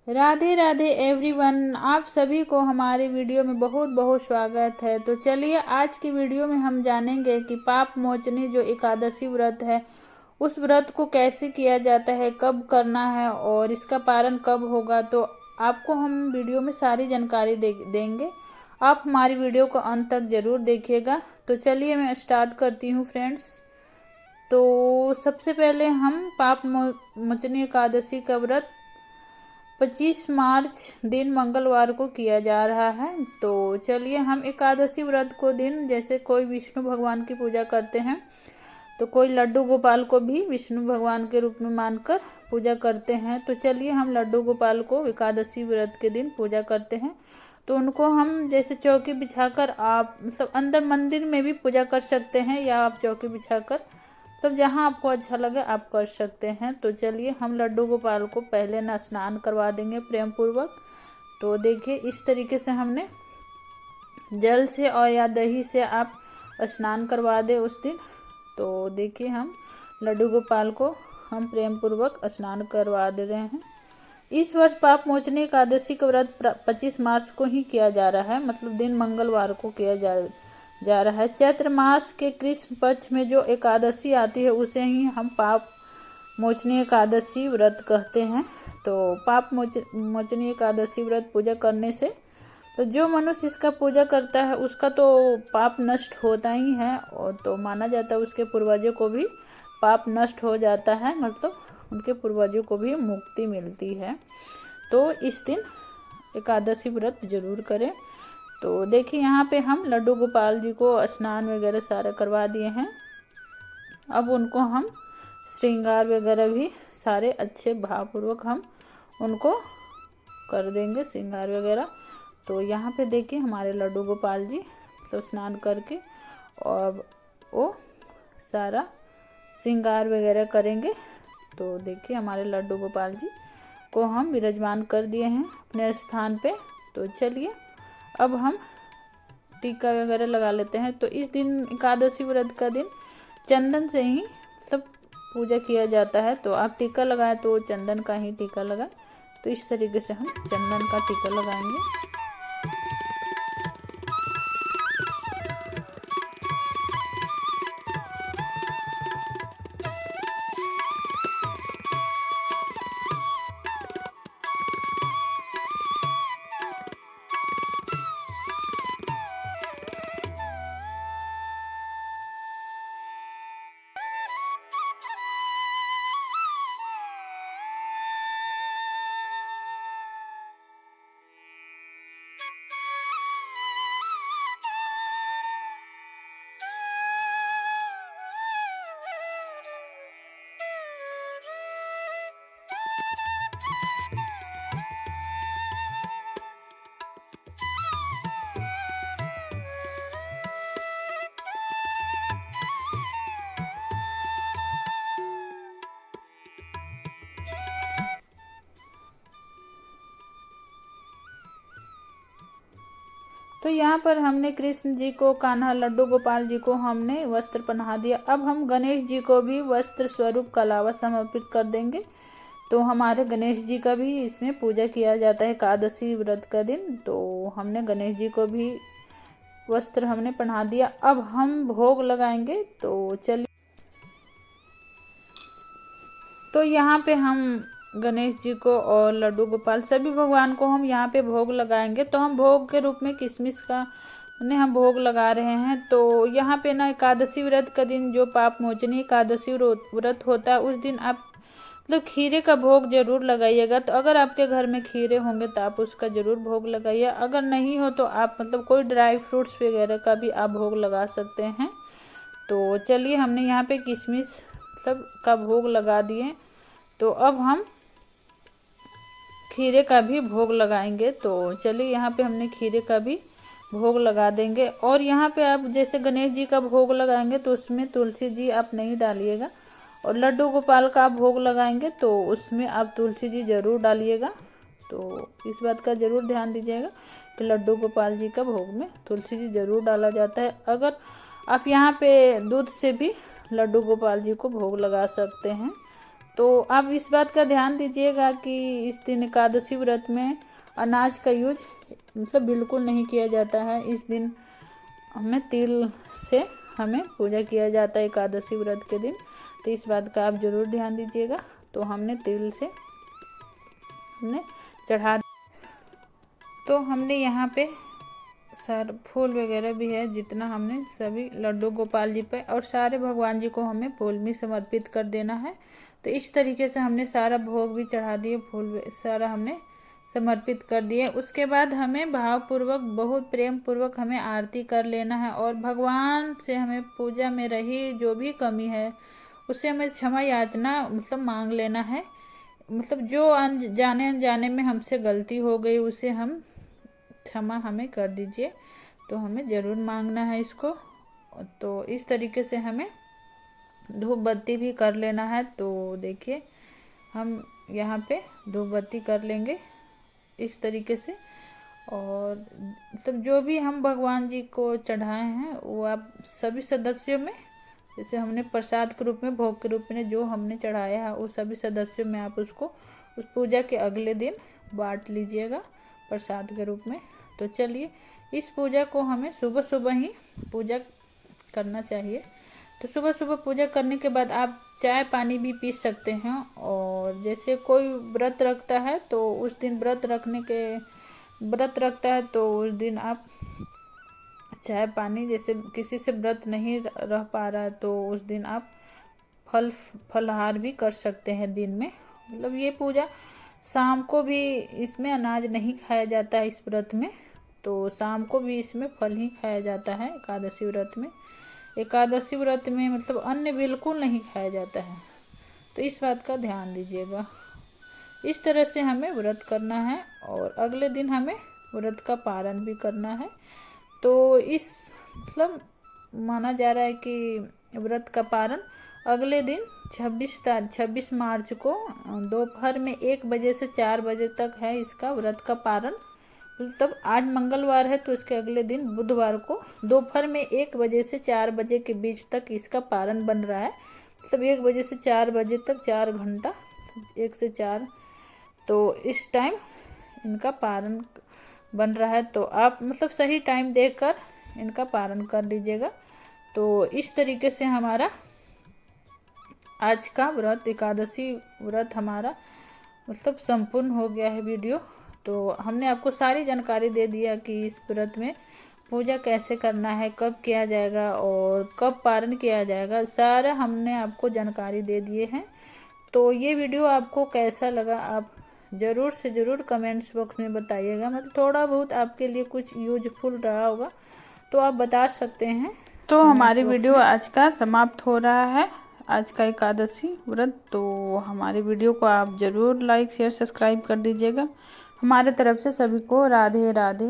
Radhe Radhe everyone, आप सभी को हमारे वीडियो में बहुत बहुत स्वागत है। तो चलिए आज की वीडियो में हम जानेंगे कि पाप मोचनी जो एकादशी व्रत है उस व्रत को कैसे किया जाता है, कब करना है और इसका पारण कब होगा। तो आपको हम वीडियो में सारी जानकारी देंगे। आप हमारी वीडियो को अंत तक जरूर देखिएगा। तो चलिए मैं स्टार्ट करती हूँ फ्रेंड्स। तो सबसे पहले हम पाप मोचनी एकादशी का व्रत 25 मार्च दिन मंगलवार को किया जा रहा है। तो चलिए हम एकादशी व्रत को दिन, जैसे कोई विष्णु भगवान की पूजा करते हैं तो कोई लड्डू गोपाल को भी विष्णु भगवान के रूप में मानकर पूजा करते हैं। तो चलिए हम लड्डू गोपाल को एकादशी व्रत के दिन पूजा करते हैं। तो उनको हम जैसे चौकी बिछाकर, आप मतलब अंदर मंदिर में भी पूजा कर सकते हैं या आप चौकी बिछाकर, तब जहाँ आपको अच्छा लगे आप कर सकते हैं। तो चलिए हम लड्डू गोपाल को पहले ना स्नान करवा देंगे प्रेम पूर्वक। तो देखिए इस तरीके से हमने जल से और या दही से आप स्नान करवा दे उस दिन। तो देखिए हम लड्डू गोपाल को हम प्रेम पूर्वक स्नान करवा दे रहे हैं। इस वर्ष पाप मोचनी एकादशी का व्रत 25 मार्च को ही किया जा रहा है, मतलब दिन मंगलवार को किया जा रहा है। चैत्र मास के कृष्ण पक्ष में जो एकादशी आती है उसे ही हम पाप मोचनी एकादशी व्रत कहते हैं। तो पाप मोचनी एकादशी व्रत पूजा करने से तो जो मनुष्य इसका पूजा करता है उसका तो पाप नष्ट होता ही है, और तो माना जाता है उसके पूर्वजों को भी पाप नष्ट हो जाता है, मतलब उनके पूर्वजों को भी मुक्ति मिलती है। तो इस दिन एकादशी व्रत जरूर करें। तो देखिए यहाँ पे हम लड्डू गोपाल जी को स्नान वगैरह सारा करवा दिए हैं। अब उनको हम श्रृंगार वगैरह भी सारे अच्छे भावपूर्वक हम उनको कर देंगे, श्रृंगार वगैरह। तो यहाँ पे देखिए हमारे लड्डू गोपाल जी तो स्नान करके और वो सारा श्रृंगार वगैरह करेंगे। तो देखिए हमारे लड्डू गोपाल जी को हम विराजमान कर दिए हैं अपने स्थान पे। तो चलिए अब हम टीका वगैरह लगा लेते हैं। तो इस दिन एकादशी व्रत का दिन चंदन से ही सब पूजा किया जाता है। तो आप टीका लगाए तो चंदन का ही टीका लगाए। तो इस तरीके से हम चंदन का टीका लगाएंगे। तो यहाँ पर हमने कृष्ण जी को, कान्हा लड्डू गोपाल जी को हमने वस्त्र पहना दिया। अब हम गणेश जी को भी वस्त्र स्वरूप कलावा समर्पित कर देंगे। तो हमारे गणेश जी का भी इसमें पूजा किया जाता है एकादशी व्रत का दिन। तो हमने गणेश जी को भी वस्त्र हमने पहना दिया। अब हम भोग लगाएंगे। तो चलिए, तो यहाँ पे हम गणेश जी को और लड्डू गोपाल सभी भगवान को हम यहाँ पे भोग लगाएंगे। तो हम भोग के रूप में किशमिश का हम भोग लगा रहे हैं। तो यहाँ पे ना एकादशी व्रत का दिन जो पाप मोचनी एकादशी व्रत होता है उस दिन आप मतलब खीरे का भोग जरूर लगाइएगा। तो अगर आपके घर में खीरे होंगे तो आप उसका जरूर भोग लगाइए। अगर नहीं हो तो आप मतलब कोई ड्राई फ्रूट्स वगैरह का भी आप भोग लगा सकते हैं। तो चलिए हमने यहाँ पे किशमिश मतलब का भोग लगा दिए। तो अब हम खीरे का भी भोग लगाएंगे। तो चलिए यहाँ पे हमने खीरे का भी भोग लगा देंगे। और यहाँ पे आप जैसे गणेश जी का भोग लगाएंगे तो उसमें तुलसी जी आप नहीं डालिएगा, और लड्डू गोपाल का आप भोग लगाएंगे तो उसमें आप तुलसी जी जरूर डालिएगा। तो इस बात का जरूर ध्यान दीजिएगा कि लड्डू गोपाल जी का भोग में तुलसी जी जरूर डाला जाता है। अगर आप यहाँ पे दूध से भी लड्डू गोपाल जी को भोग लगा सकते हैं। तो आप इस बात का ध्यान दीजिएगा कि इस दिन एकादशी व्रत में अनाज का यूज मतलब बिल्कुल नहीं किया जाता है। इस दिन हमें तिल से हमें पूजा किया जाता है एकादशी व्रत के दिन, तो इस बात का आप ज़रूर ध्यान दीजिएगा। तो हमने तिल से हमने चढ़ा, तो हमने यहाँ पे सारे फूल वगैरह भी है, जितना हमने सभी लड्डू गोपाल जी पे और सारे भगवान जी को हमें फूल में समर्पित कर देना है। तो इस तरीके से हमने सारा भोग भी चढ़ा दिए, फूल सारा हमने समर्पित कर दिए। उसके बाद हमें भावपूर्वक बहुत प्रेम पूर्वक हमें आरती कर लेना है और भगवान से हमें पूजा में रही जो भी कमी है उससे हमें क्षमा याचना मतलब मांग लेना है। मतलब जो जाने अनजाने में हमसे गलती हो गई उसे हम क्षमा हमें कर दीजिए, तो हमें ज़रूर मांगना है इसको। तो इस तरीके से हमें धूप बत्ती भी कर लेना है। तो देखिए हम यहाँ पे धूप बत्ती कर लेंगे इस तरीके से, और मतलब जो भी हम भगवान जी को चढ़ाए हैं वो आप सभी सदस्यों में, जैसे हमने प्रसाद के रूप में भोग के रूप में जो हमने चढ़ाया है वो सभी सदस्यों में आप उसको उस पूजा के अगले दिन बांट लीजिएगा प्रसाद के रूप में। तो चलिए इस पूजा को हमें सुबह सुबह ही पूजा करना चाहिए। तो सुबह सुबह पूजा करने के बाद आप चाय पानी भी पी सकते हैं, और जैसे कोई व्रत रखता है तो उस दिन व्रत रखता है तो उस दिन आप चाय पानी, जैसे किसी से व्रत नहीं रह पा रहा है तो उस दिन आप फलाहार भी कर सकते हैं दिन में। मतलब ये पूजा शाम को भी, इसमें अनाज नहीं खाया जाता है इस व्रत में, तो शाम को भी इसमें फल ही खाया जाता है एकादशी व्रत में। एकादशी व्रत में मतलब अन्न बिल्कुल नहीं खाया जाता है, तो इस बात का ध्यान दीजिएगा। इस तरह से हमें व्रत करना है और अगले दिन हमें व्रत का पारण भी करना है। तो इस मतलब माना जा रहा है कि व्रत का पारण अगले दिन 26 मार्च को दोपहर में 1 बजे से 4 बजे तक है इसका व्रत का पारण। मतलब आज मंगलवार है तो इसके अगले दिन बुधवार को दोपहर में 1 बजे से 4 बजे के बीच तक इसका पारण बन रहा है। मतलब 1 बजे से 4 बजे तक 4 घंटा, 1 से 4, तो इस टाइम इनका पारण बन रहा है। तो आप मतलब सही टाइम देखकर इनका पारण कर लीजिएगा। तो इस तरीके से हमारा आज का व्रत एकादशी व्रत हमारा मतलब संपूर्ण हो गया है वीडियो। तो हमने आपको सारी जानकारी दे दिया कि इस व्रत में पूजा कैसे करना है, कब किया जाएगा और कब पारण किया जाएगा, सारा हमने आपको जानकारी दे दिए हैं। तो ये वीडियो आपको कैसा लगा आप ज़रूर से ज़रूर कमेंट्स बॉक्स में बताइएगा। मतलब थोड़ा बहुत आपके लिए कुछ यूजफुल रहा होगा तो आप बता सकते हैं। तो हमारी वीडियो आज का समाप्त हो रहा है, आज का एकादशी व्रत। तो हमारी वीडियो को आप ज़रूर लाइक शेयर सब्सक्राइब कर दीजिएगा। हमारे तरफ से सभी को राधे राधे।